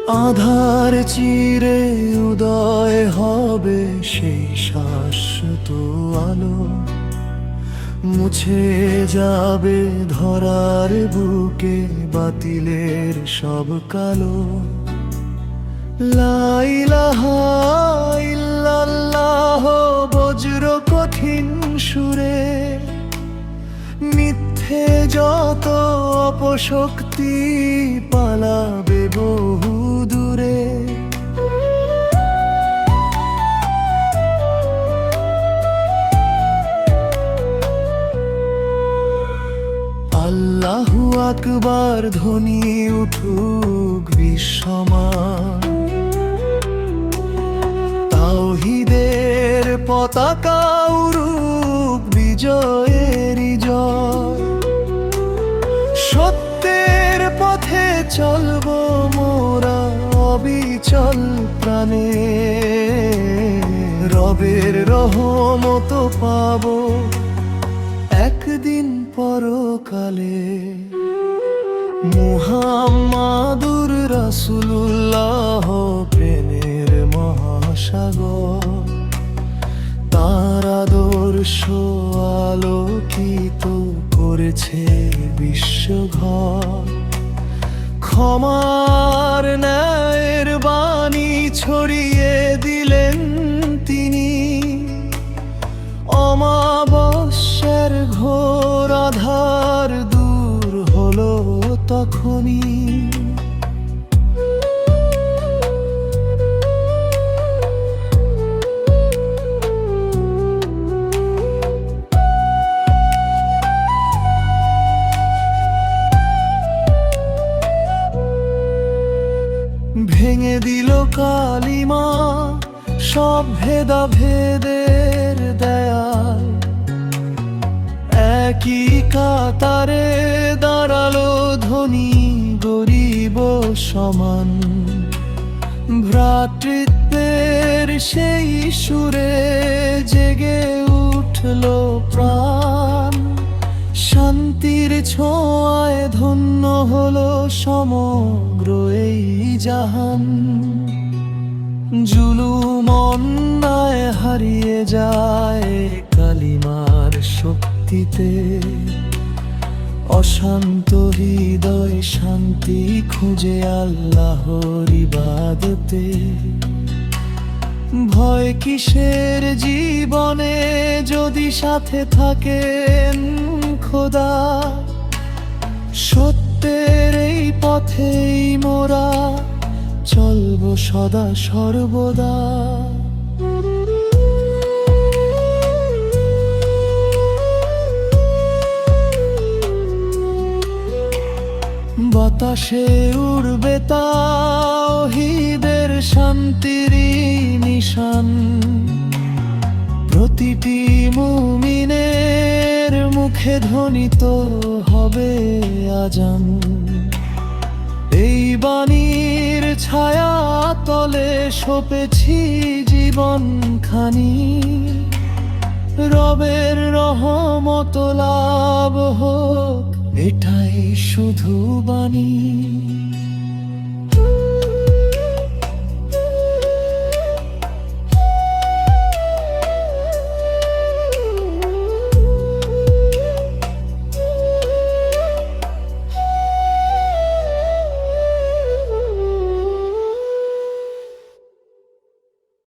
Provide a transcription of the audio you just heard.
আধার চিরে উদয় হবে সেই শাশ্বত আলো, মুছে যাবে ধরার বুকে বাতিলের সব কালো। লা ইলাহা ইল্লাল্লাহ বজ্র কঠিন সুরে, মিথ্যে যত অপশক্তি পালাবে বহু দূরে। আল্লাহু আকবার ধ্বনি উঠুক বিশ্বমান, তাওহীদের পতাকা উড়ুক বিজয়েরই জয়। সত্যের পথে চলবো মোরা অবিচল প্রাণে, রবের রহমত পাবো একদিন পরকালে। মুহাম্মাদুর রাসূলুল্লাহ প্রেমের মহাসাগর, তার আদর্শ আলোকিত করেছে বিশ্বঘর। ক্ষমার ন্যায়ের বাণী ছড়িয়ে দিলেন তিনি, অমাবস্যার ঘোর আধার দূর হলো তখনই। ভেঙে দিল কালিমা সব ভেদাভেদের দেয়াল, একই কাতারে দাঁড়ালো ধনী গরিব সমান। ভ্রাতৃত্বের সেই সুরে জেগে উঠল প্রাণ, শান্তির ছোঁয়ায় ধন্য হলো সমগ্র এই জাহান। জুলুম অন্যায় হারিয়ে যায় কালিমার শক্তিতে, অশান্ত হৃদয় শান্তি খুঁজে আল্লাহর ইবাদতে। ভয় কিসের জীবনে যদি সাথে থাকেন খোদা, সত্যের এই পথেই মোরা চলবো সদা সর্বদা। বাতাসে উড়বে তাওহীদের শান্তির নিশান, প্রতিটি মুমিনের মুখে ধ্বনিত হবে আজান। এই বাণীর ছায়া তলে সপেছি জীবন খানি, রবের রহমত লাভ হোক এটাই শুধু বাণী।